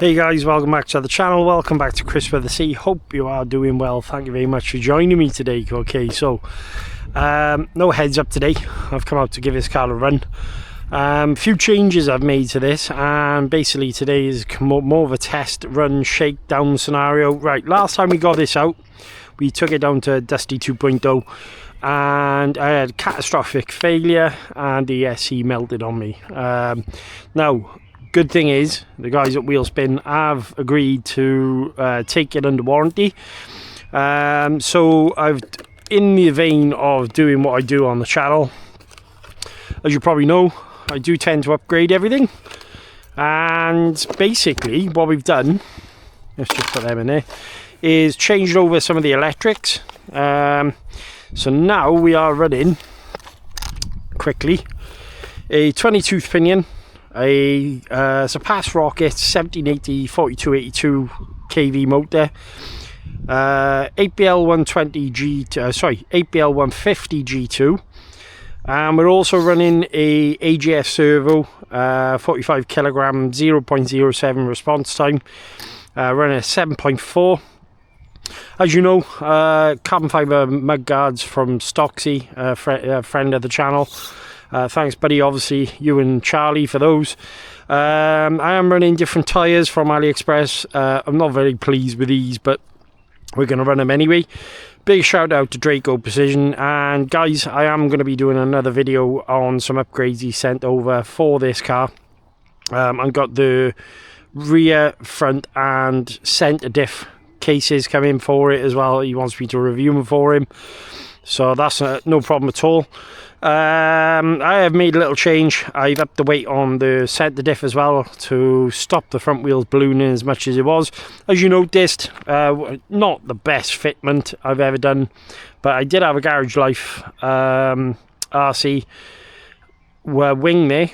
Hey guys, welcome back to the channel. Welcome back to ChriswithaC. Hope you are doing well. Thank you very much for joining me today. Okay, so no heads up today. I've come out to give this car a run. Few changes I've made to this, and basically today is more of a test run shakedown scenario. Right, last time we got this out, we took it down to Dusty 2.0 and I had catastrophic failure and the ESC melted on me. Now, good thing is the guys at Wheelspin have agreed to take it under warranty. So I've, in the vein of doing what I do on the channel, as you probably know, I do tend to upgrade everything. And basically what we've done, let's just put them in there, is changed over some of the electrics. So now we are running quickly a 20-tooth pinion, a Surpass rocket 1780 4282 kV motor, 8BL 120 8BL 150 G2, and we're also running a AGF Servo 45 kilogram 0.07 response time, running a 7.4. As you know, carbon fibre mud guards from Stocksy, friend of the channel. Thanks, buddy. Obviously, you and Charlie for those. I am running different tyres from AliExpress. I'm not very pleased with these, but we're going to run them anyway. Big shout out to Draco Precision. And guys, I am going to be doing another video on some upgrades he sent over for this car. I've got the rear, front and centre diff cases coming for it as well. He wants me to review them for him, so that's no problem at all. I have made a little change. I've upped the weight on the centre diff as well to stop the front wheels ballooning as much as it was. As you noticed, not the best fitment I've ever done, but I did have a Garage Life RC wing there.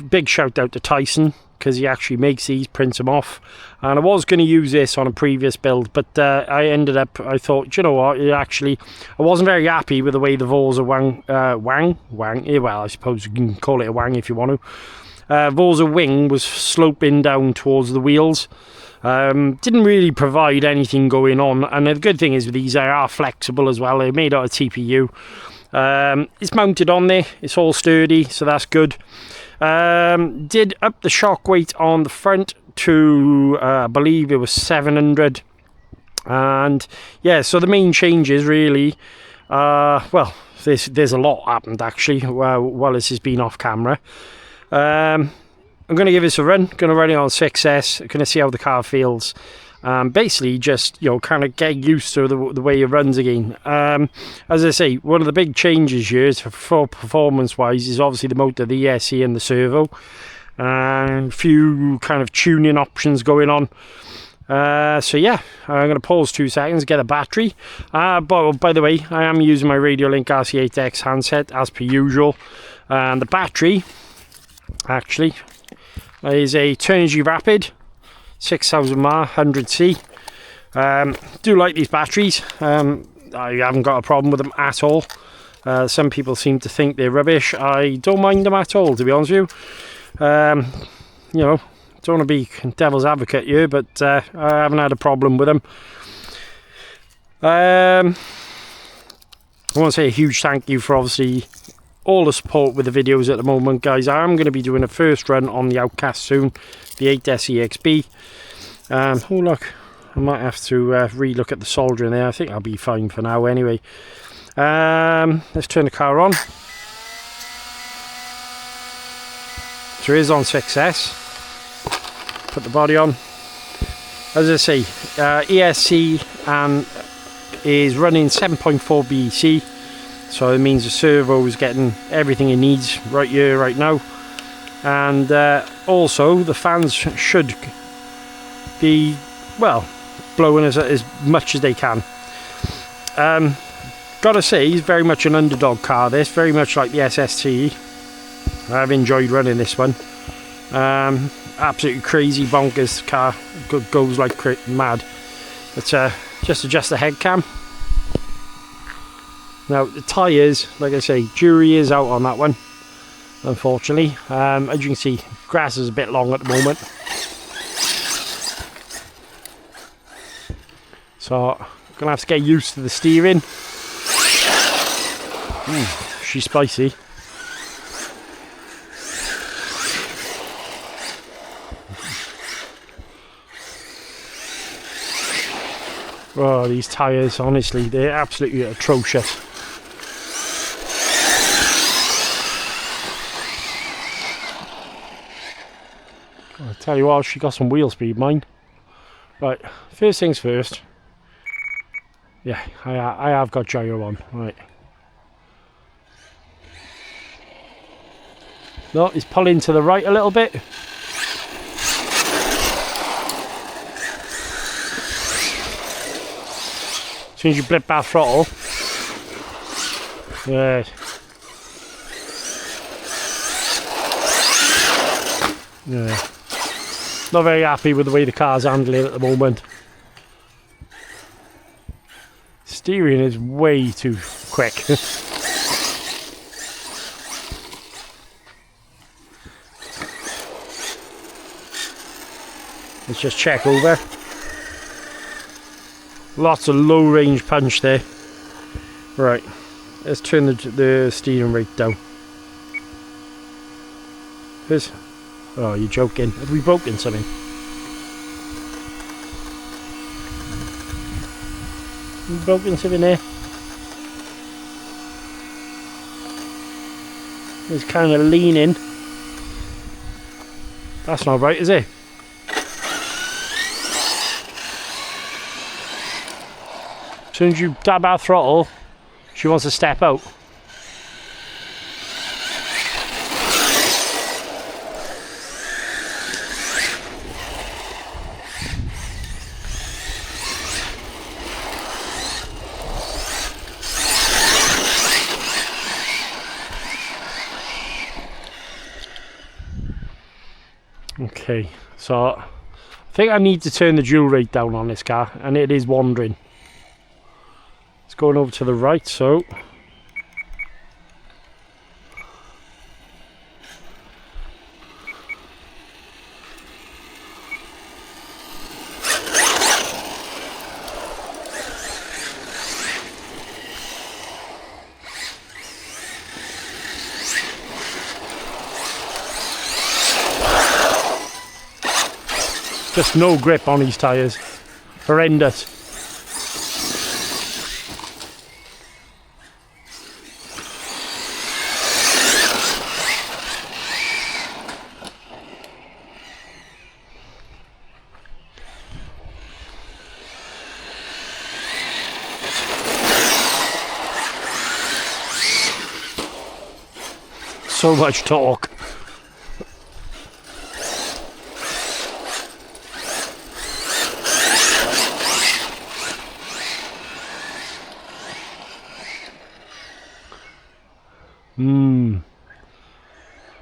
Big shout out to Tyson, because he actually makes these, prints them off, and I was going to use this on a previous build, but I thought, you know what, I wasn't very happy with the way the Vorza well, I suppose you can call it a wang if you want to. Vorza wing was sloping down towards the wheels. Didn't really provide anything going on, and the good thing is with these, they are flexible as well. They're made out of TPU. It's mounted on there, it's all sturdy, so that's good. Did up the shock weight on the front to I believe it was 700, and yeah, so the main changes really, well, there's a lot happened actually while this has been off camera. I'm going to give this a run, going to run it on 6S, going to see how the car feels. Basically just, you know, kind of get used to the way it runs again. As I say, one of the big changes here for performance wise is obviously the motor, the ESC and the servo, and a few kind of tuning options going on. So yeah, I'm going to pause 2 seconds, get a battery. But by the way, I am using my Radiolink RC8X handset as per usual, and the battery actually is a Turnigy Rapid 6000 mAh 100C. Do like these batteries. I haven't got a problem with them at all. Some people seem to think they're rubbish. I don't mind them at all, to be honest with you. You know, don't want to be devil's advocate here, but I haven't had a problem with them. I want to say a huge thank you for obviously all the support with the videos at the moment, guys. I am going to be doing a first run on the Outcast soon, the 8S EXB. Oh look, I might have to re-look at the soldering there. I think I'll be fine for now anyway. Let's turn the car on. So it is on 6S. Put the body on. As I say, ESC is running 7.4 BEC. So it means the servo is getting everything it needs right here, right now. And also the fans should be, well, blowing as much as they can. Gotta say, he's very much an underdog car, this, very much like the SST. I've enjoyed running this one. Absolutely crazy bonkers car, goes like mad. But just adjust the head cam. Now the tyres, like I say, jury is out on that one, unfortunately. As you can see, grass is a bit long at the moment. So I'm gonna have to get used to the steering. She's spicy. Oh, these tyres, honestly, they're absolutely atrocious. I'll tell you what, she got some wheel speed, mine. Right, first things first. Yeah, I have got gyro on, right. No, it's pulling to the right a little bit. As soon as you blip that throttle. Yeah. Yeah. Not very happy with the way the car's handling at the moment. Steering is way too quick. Let's just check over. Lots of low range punch there. Right, let's turn the steering rate down. Here's, oh, you're joking. Have we broken something? Have we broken something there? It's kind of leaning. That's not right, is it? As soon as you dab our throttle, she wants to step out. Okay, so I think I need to turn the dual rate down on this car, and it is wandering. It's going over to the right, so just no grip on these tyres. Horrendous. So much torque.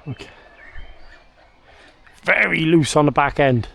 Okay. Very loose on the back end.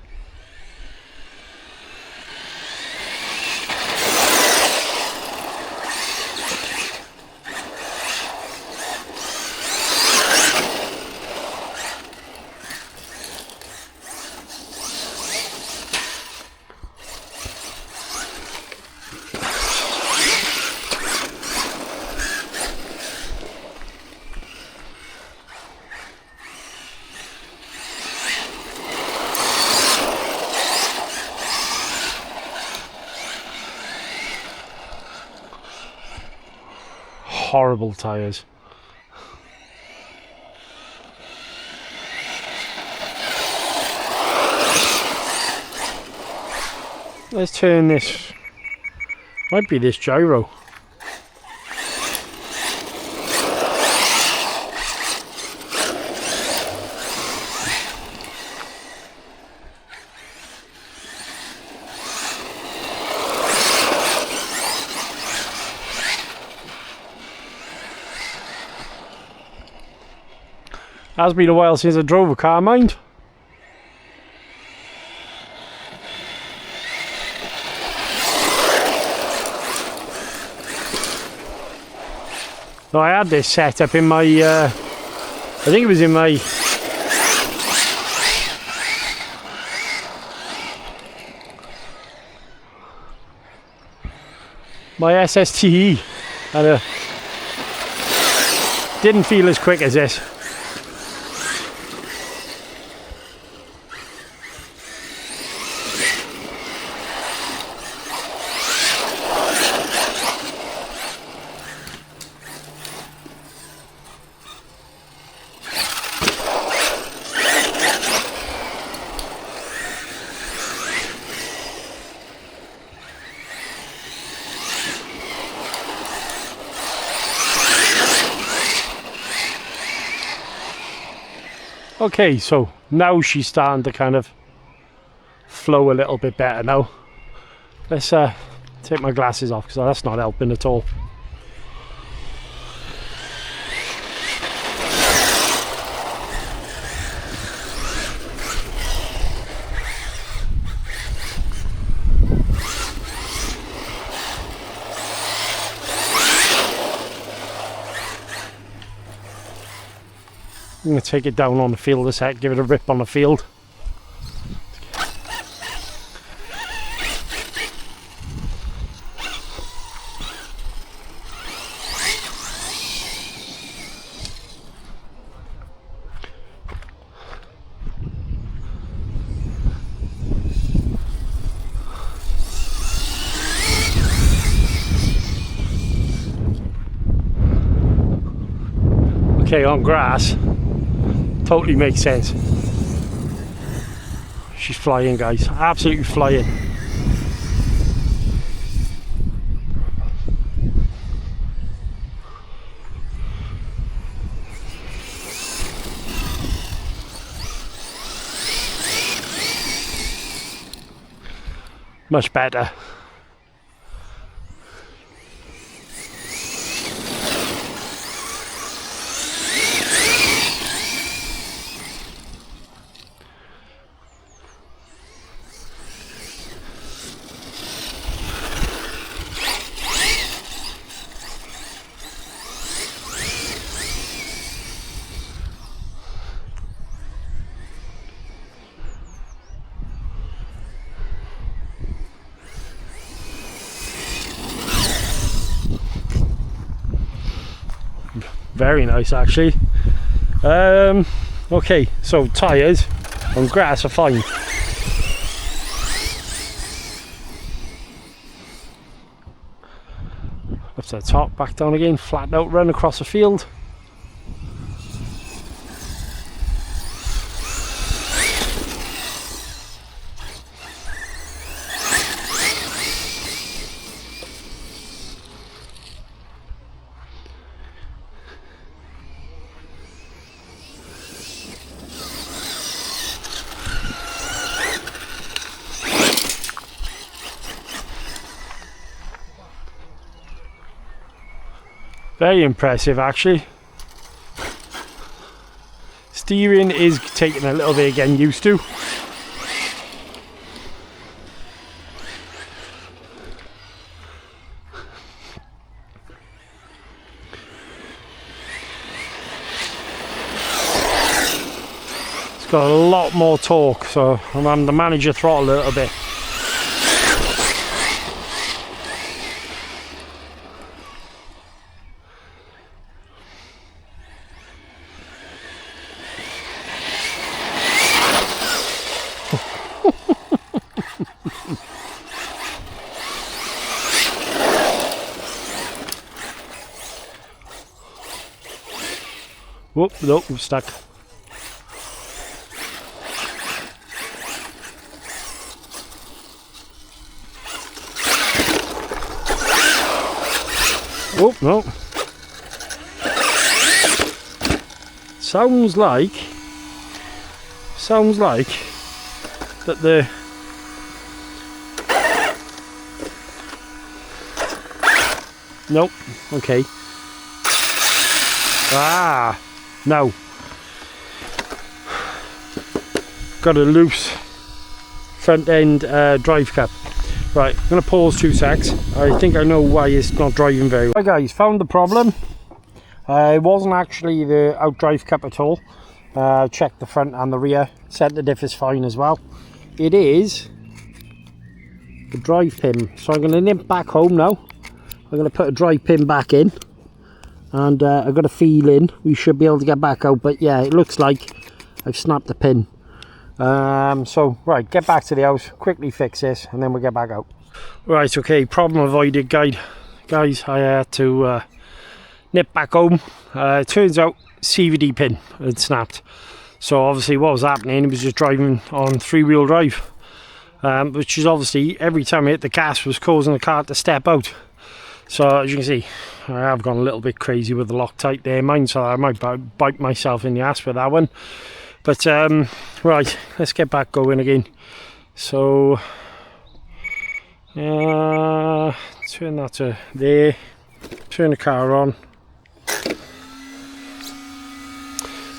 Horrible tyres. Let's turn this. Might be this gyro. Has been a while since I drove a car, mind. No, I had this set up in my, I think it was in my my SSTE, and didn't feel as quick as this. Okay, so now she's starting to kind of flow a little bit better now. Let's take my glasses off because that's not helping at all. I'm going to take it down on the field a sec, give it a rip on the field. Okay, on grass. Totally makes sense. She's flying, guys, absolutely flying. Much better. Very nice, actually. Okay, so tyres on grass are fine. Up to the top, back down again, flat out run across the field. Very impressive, actually. Steering is taking a little bit of getting used to. It's got a lot more torque, so I'm having to manage the throttle a little bit. Whoop, nope, I'm stuck. Whoop, no. Sounds like that the nope, okay. Ah, no. Got a loose front end drive cup. Right, I'm going to pause 2 secs. I think I know why it's not driving very well. Right guys, found the problem. It wasn't actually the outdrive cup at all. Checked the front and the rear. Centre diff is fine as well. It is the drive pin. So I'm going to nip back home now. I'm going to put a dry pin back in, and I've got a feeling we should be able to get back out, but yeah, it looks like I've snapped the pin. So right, get back to the house, quickly fix this, and then we'll get back out. Right, okay, problem avoided, guys. I had to nip back home. It turns out CVD pin had snapped. So obviously what was happening, it was just driving on 3-wheel drive, which is obviously every time I hit the gas was causing the car to step out. So as you can see, I have gone a little bit crazy with the Loctite there, mine, so I might bite myself in the ass with that one. But right, let's get back going again. So turn that to there, turn the car on.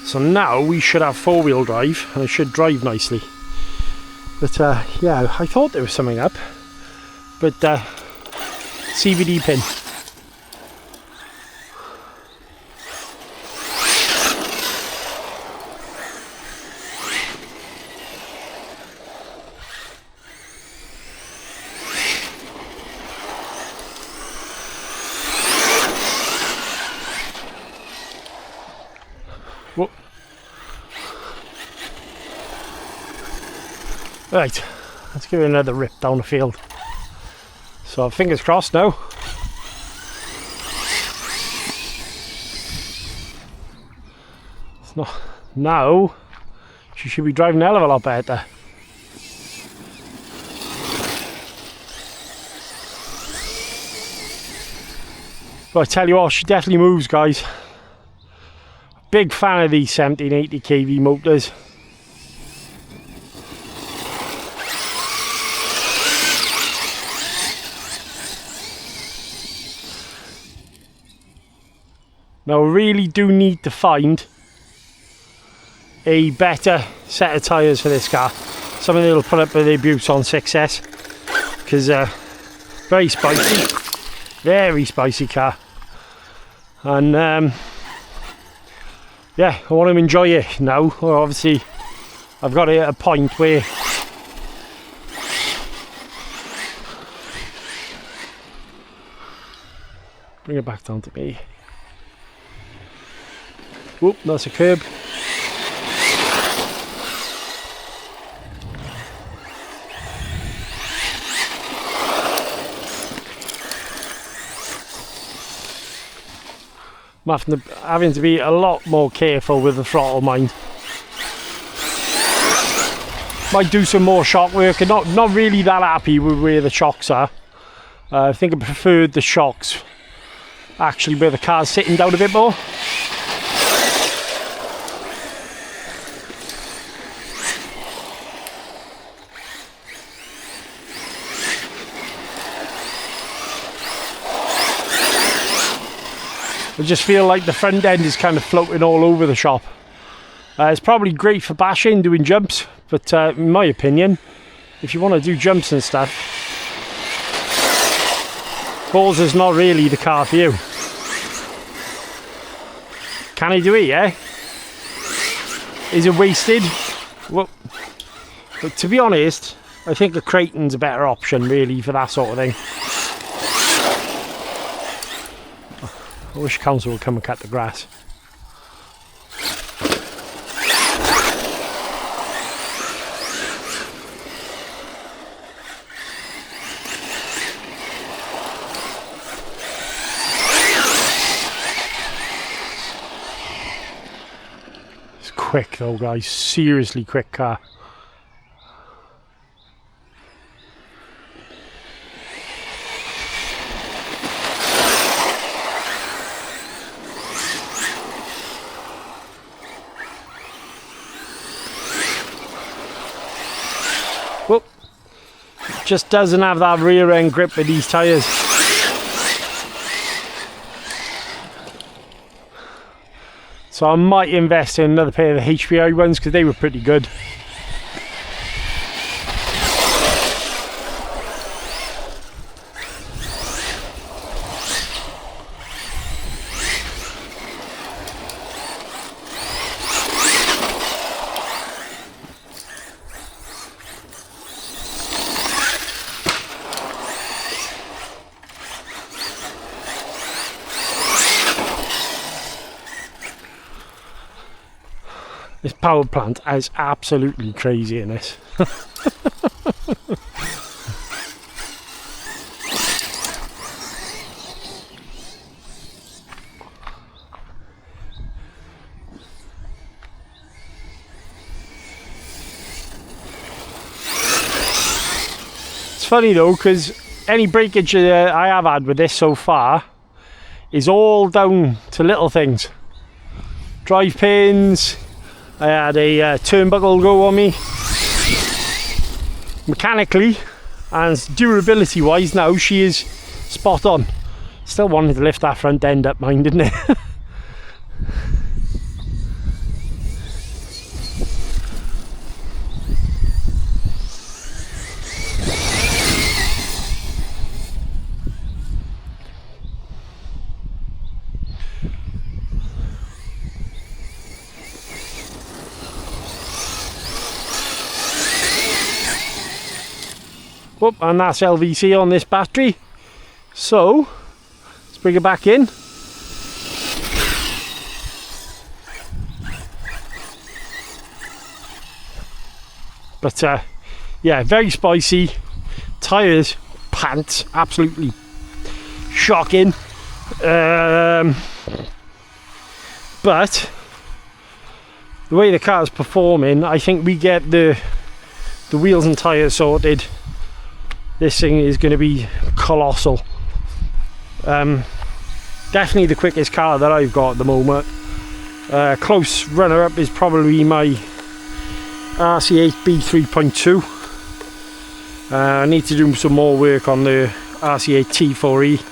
So now we should have 4-wheel drive and it should drive nicely. But yeah, I thought there was something up, but CVD pin. Whoa. Right, let's give it another rip down the field. So fingers crossed now. It's not now. She should be driving a hell of a lot better. But I tell you what, she definitely moves, guys. Big fan of these 1780 kV motors. Now I really do need to find a better set of tyres for this car. Something that'll put up with the abuse on 6S. Because very spicy car. And yeah, I want to enjoy it now. Well, obviously I've got it at a point where bring it back down to me. Whoop, that's a curb. I'm having to be a lot more careful with the throttle, mind. Might do some more shock work, and not really that happy with where the shocks are. I think I preferred the shocks actually where the car's sitting down a bit more. I just feel like the front end is kind of floating all over the shop. It's probably great for bashing, doing jumps, but in my opinion, if you want to do jumps and stuff, Vorza's not really the car for you. Can I do it, yeah? Is it wasted? Well, but to be honest, I think a Creighton's a better option really for that sort of thing. I wish council would come and cut the grass. It's quick though, guys. Seriously quick car. Whoop. Just doesn't have that rear end grip with these tyres. So I might invest in another pair of the HPI ones because they were pretty good. This power plant is absolutely crazy in this. It's funny though, because any breakage I have had with this so far is all down to little things. Drive pins, I had a turnbuckle go on me. Mechanically and durability wise now she is spot on. Still wanted to lift that front end up, mine, didn't it? Whoop, and that's LVC on this battery. So let's bring it back in. But yeah, very spicy. Tyres, pants, absolutely shocking. But the way the car's performing, I think we get the wheels and tyres sorted, this thing is going to be colossal. Definitely the quickest car that I've got at the moment. Close runner-up is probably my RC8B 3.2. I need to do some more work on the RC8 T4E,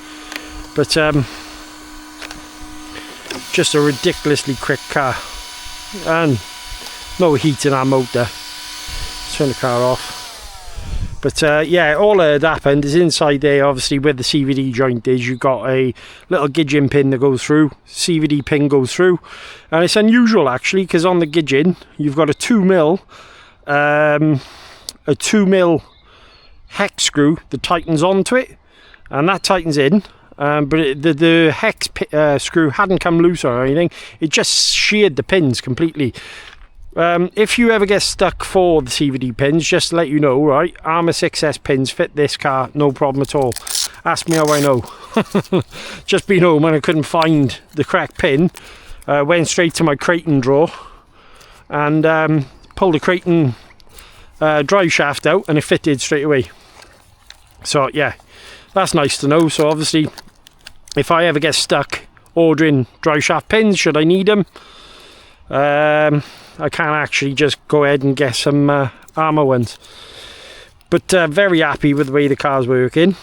but just a ridiculously quick car and no heat in our motor. Let's turn the car off. But yeah, all that happened is inside there, obviously where the CVD joint is, you've got a little gidgin pin that goes through, CVD pin goes through, and it's unusual actually, because on the gidgin you've got a 2mm hex screw that tightens onto it, and that tightens in, but the hex screw hadn't come loose or anything, it just sheared the pins completely. If you ever get stuck for the CVD pins, just to let you know, right, Armour 6S pins fit this car, no problem at all. Ask me how I know. Just been home and I couldn't find the correct pin, went straight to my Creighton drawer and pulled the Creighton drive shaft out and it fitted straight away. So yeah, that's nice to know. So obviously if I ever get stuck ordering drive shaft pins, should I need them, I can actually just go ahead and get some Armour ones. But very happy with the way the car's working.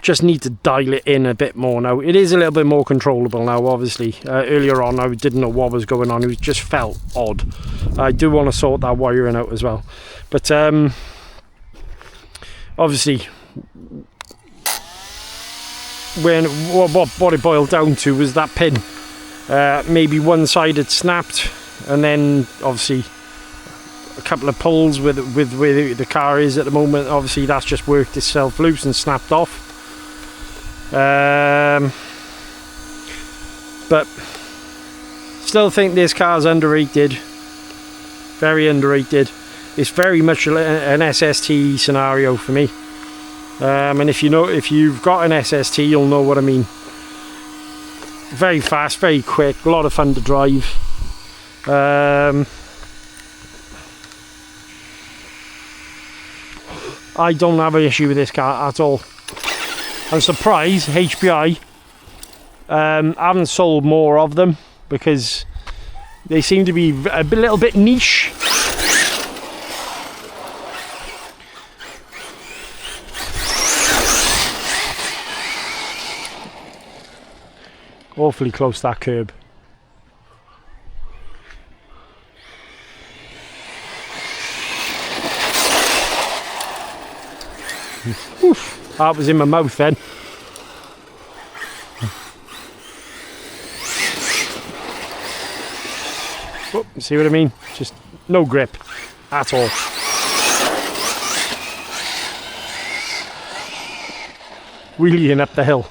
Just need to dial it in a bit more now. It is a little bit more controllable now, obviously. Earlier on I didn't know what was going on, it just felt odd. I do want to sort that wiring out as well. But obviously what it boiled down to was that pin. Maybe one side had snapped, and then obviously a couple of pulls with where the car is at the moment, obviously that's just worked itself loose and snapped off. But still think this car's underrated, very underrated. It's very much an SST scenario for me, and if you've got an SST, you'll know what I mean. Very fast, very quick, a lot of fun to drive. I don't have an issue with this car at all. I'm surprised HPI haven't sold more of them, because they seem to be a little bit niche. Awfully close to that curb. Oof, that was in my mouth then. Oh, see what I mean? Just no grip at all. Wheeling up the hill.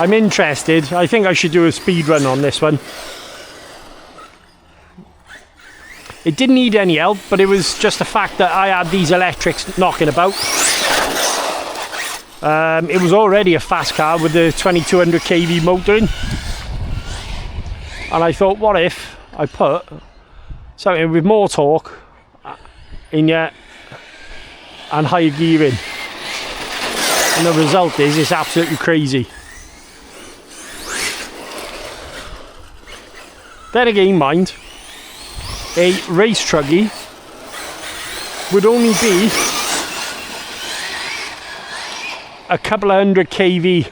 I'm interested. I think I should do a speed run on this one. It didn't need any help, but it was just the fact that I had these electrics knocking about. It was already a fast car with the 2200 kV motor in. And I thought, what if I put something with more torque in yet and higher gearing? And the result is it's absolutely crazy. Then again, mind, a race truggy would only be a couple of hundred kV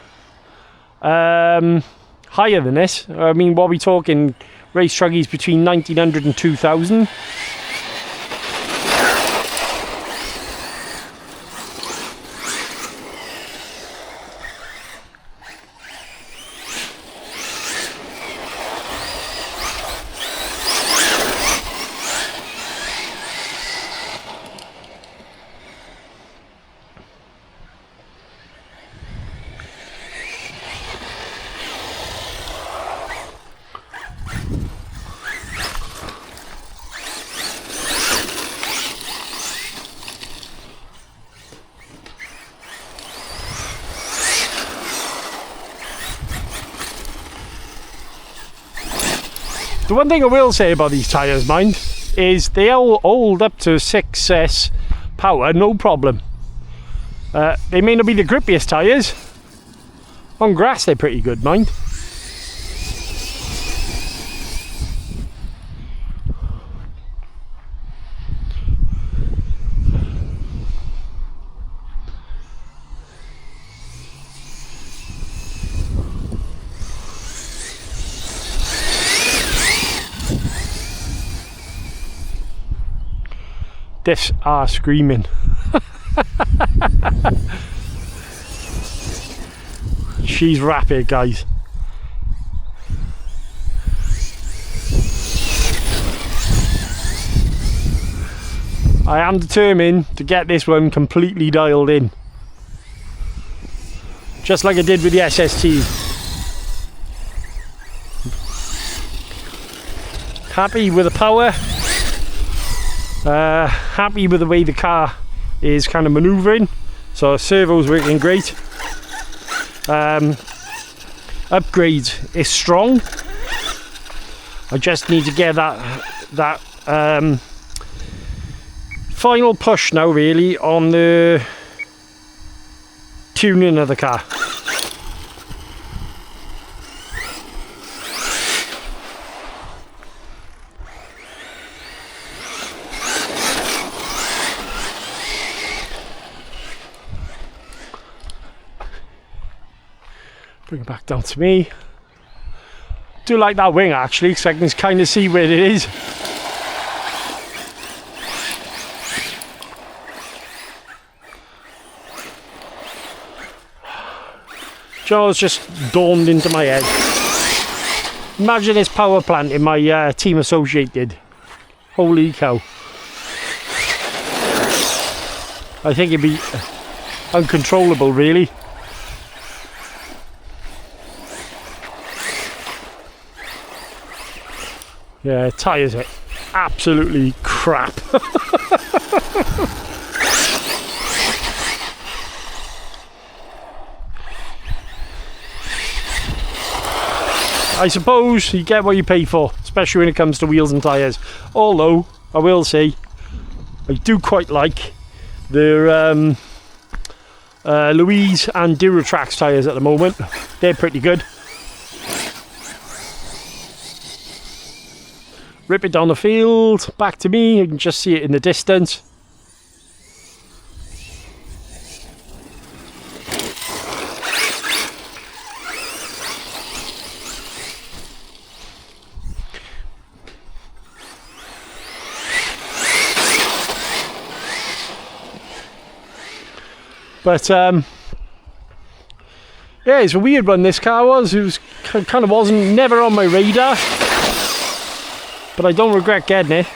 higher than this. I mean, what are we talking? Race truggies between 1900 and 2000. The one thing I will say about these tyres, mind, is they all hold up to 6S power, no problem. They may not be the grippiest tyres. On grass they're pretty good, mind. Diffs are screaming. She's rapid, guys. I am determined to get this one completely dialed in, just like I did with the SST. Happy with the power. Happy with the way the car is kind of manoeuvring, so servo's working great. Upgrades is strong. I just need to get that final push now, really, on the tuning of the car. Bring it back down to me. Do like that wing actually, because I can kind of see where it is. It's just dawned into my head. Imagine this power plant in my team associated. Holy cow. I think it'd be uncontrollable, really. Yeah, tyres are absolutely crap. I suppose you get what you pay for, especially when it comes to wheels and tyres. Although, I will say, I do quite like the Louise and Duratrax tyres at the moment. They're pretty good. Rip it down the field, back to me, you can just see it in the distance. But yeah, it's a weird one this car was. It was kind of never on my radar. But I don't regret getting it.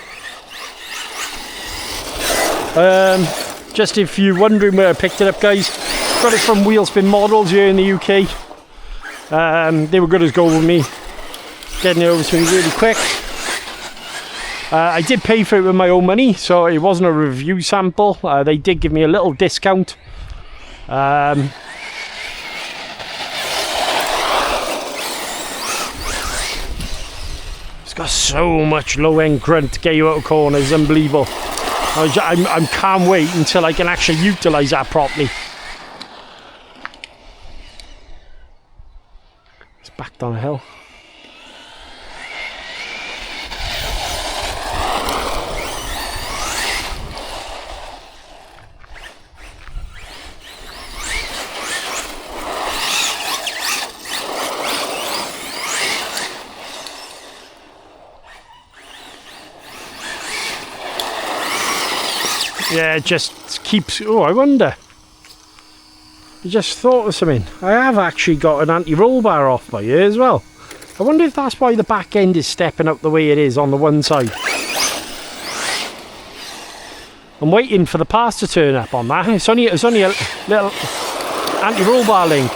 Just if you're wondering where I picked it up, guys, got it from Wheelspin Models here in the UK. They were good as gold with me, getting it over to me really quick. I did pay for it with my own money, so it wasn't a review sample. They did give me a little discount. It's got so much low-end grunt to get you out of corners, unbelievable. I can't wait until I can actually utilise that properly. It's back down a hill. Yeah, it just keeps... Oh, I wonder. I just thought of something. I have actually got an anti-roll bar off my ear as well. I wonder if that's why the back end is stepping up the way it is on the one side. I'm waiting for the pass to turn up on that. It's only a little anti-roll bar link.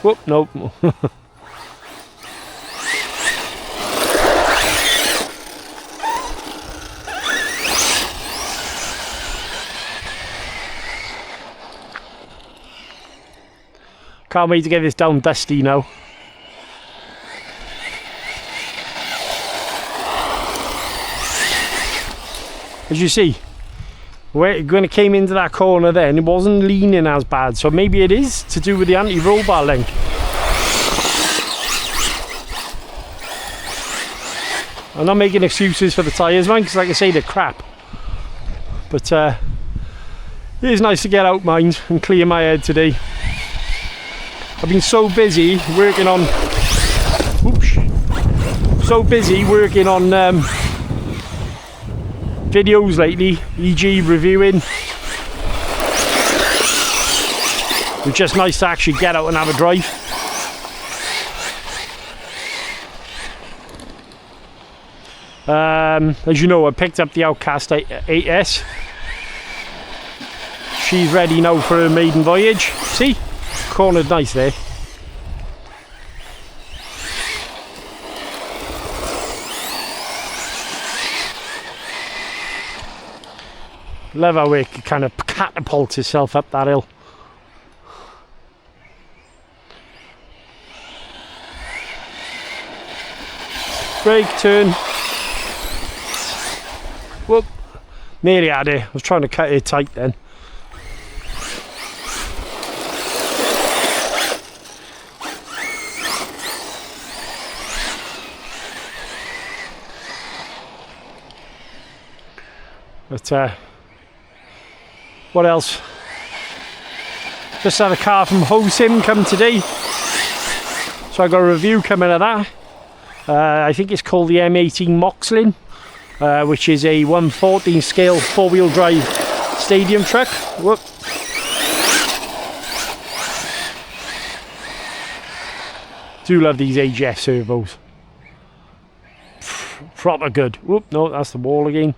Whoop, nope. Can't wait to get this down dusty now. As you see, when it came into that corner then, it wasn't leaning as bad. So maybe it is to do with the anti-roll bar link. I'm not making excuses for the tyres, man, because like I say, they're crap. But it is nice to get out mine and clear my head today. I've been so busy working on, videos lately, e.g. reviewing. It's just nice to actually get out and have a drive. As you know, I picked up the Outcast 8S. She's ready now for her maiden voyage. See? Cornered nice there. Love how it kind of catapults itself up that hill. Brake, turn. Whoop. Nearly had it. I was trying to cut it tight then. But what else? Just had a car from Hosim come today, so I got a review coming of that. I think it's called the M18 Moxlin, which is a 1/14 scale 4-wheel drive stadium truck. Whoop. Do love these AGF servos. Proper good. Whoop, no, that's the wall again.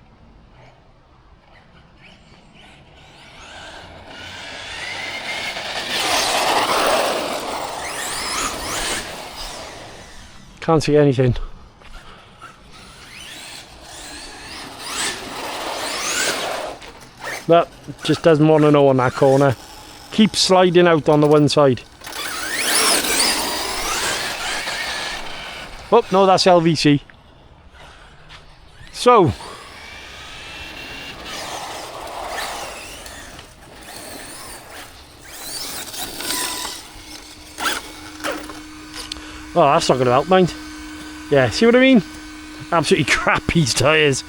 Can't see anything. But just doesn't want to know on that corner. Keeps sliding out on the one side. Oh, no, that's LVC. So. Oh, that's not going to help, mind. Yeah, see what I mean? Absolutely crap these tyres.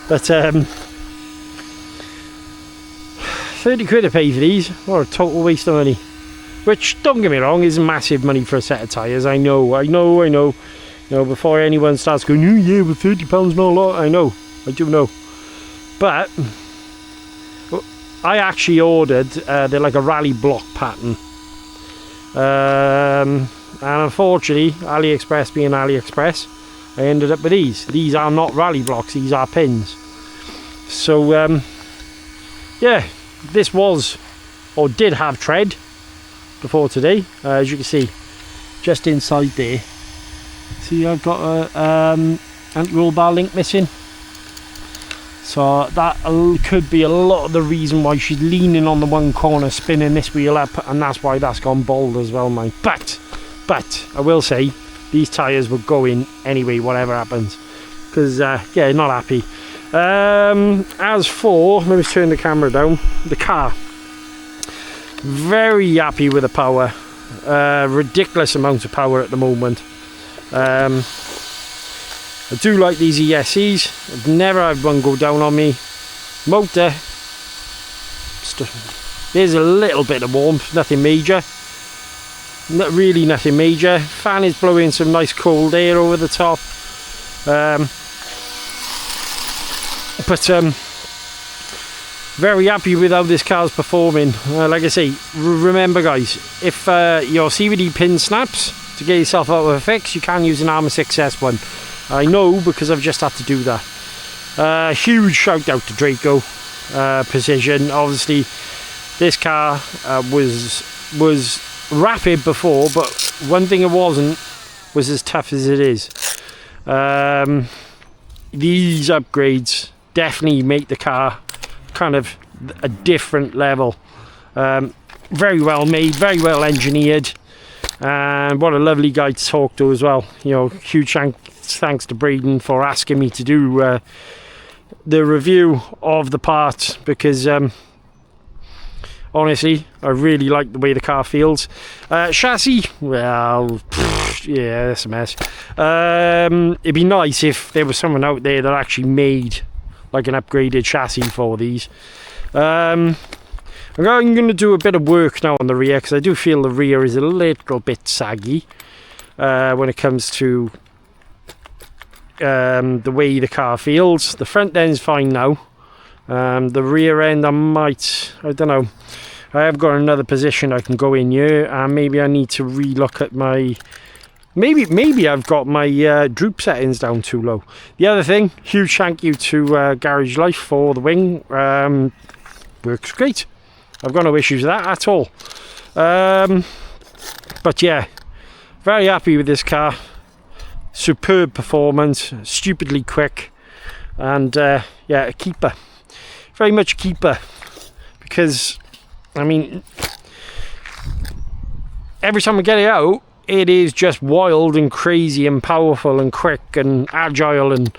But, 30 quid to pay for these. What a total waste of money. Which, don't get me wrong, isn't massive money for a set of tyres. I know. You know, before anyone starts going, oh yeah, but £30 not a lot. I know. I do know. But, I actually ordered, they're like a rally block pattern. And unfortunately, AliExpress being AliExpress, I ended up with these. These are not rally blocks, these are pins. So, yeah, this was, or did have tread. before today. As you can see, just inside there, see I've got a anti-roll bar link missing. So that could be a lot of the reason why she's leaning on the one corner, spinning this wheel up, and that's why that's gone bald as well, mate. But I will say, these tyres will go in anyway, whatever happens. Because, yeah, not happy. As for, let me turn the camera down, the car. Very happy with the power. Ridiculous amount of power at the moment. I do like these ESCs. I've never had one go down on me. Motor, there's a little bit of warmth, nothing major. Not really nothing major. Fan is blowing some nice cold air over the top. Very happy with how this car's performing. Like I say, remember guys, if your CVD pin snaps, to get yourself out of a fix, you can use an Armour 6S one. I know because I've just had to do that. Huge shout out to Draco Precision. Obviously this car was rapid before, but one thing it wasn't was as tough as it is. These upgrades definitely make the car kind of a different level. Very well made, very well engineered, and what a lovely guy to talk to as well. You know, huge thanks to Braden for asking me to do the review of the parts, because honestly I really like the way the car feels. Chassis, well, yeah, that's a mess. It'd be nice if there was someone out there that actually made like an upgraded chassis for these. I'm going to do a bit of work now on the rear, because I do feel the rear is a little bit saggy when it comes to the way the car feels. The front end's fine now. The rear end, I don't know. I have got another position I can go in here, and maybe I need to relook at my... Maybe I've got my droop settings down too low. The other thing, huge thank you to Garage Life for the wing. Works great. I've got no issues with that at all. But yeah, very happy with this car. Superb performance, stupidly quick, and yeah, a keeper. Very much a keeper, because I mean, every time I get it out, it is just wild and crazy and powerful and quick and agile, and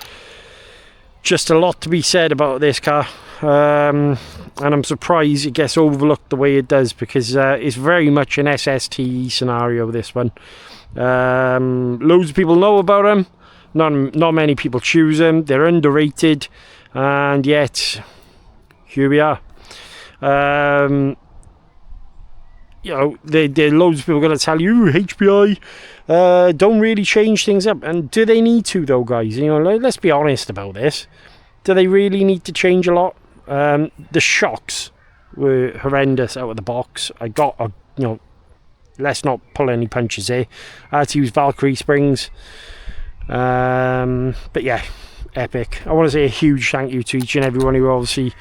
just a lot to be said about this car. And I'm surprised it gets overlooked the way it does, because it's very much an SST scenario, this one. Loads of people know about them, not many people choose them. They're underrated, and yet here we are. You know, there loads of people going to tell you HPI don't really change things up, and do they need to though, guys? You know, let's be honest about this. Do they really need to change a lot? The shocks were horrendous out of the box. I got a, you know, let's not pull any punches here. I had to use Valkyrie springs. But yeah, epic. I want to say a huge thank you to each and everyone who obviously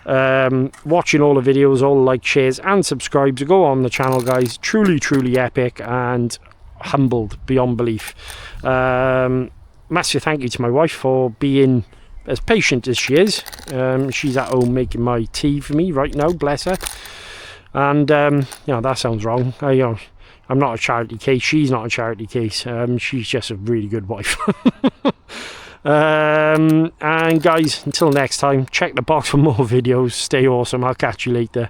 watching all the videos, all the like, shares and subscribes. Go on the channel, guys. Truly epic, and humbled beyond belief. Massive thank you to my wife for being as patient as she is. She's at home making my tea for me right now, bless her. And you know, that sounds wrong. You know, I'm not a charity case, she's not a charity case. She's just a really good wife. And guys, until next time, check the box for more videos. Stay awesome. I'll catch you later.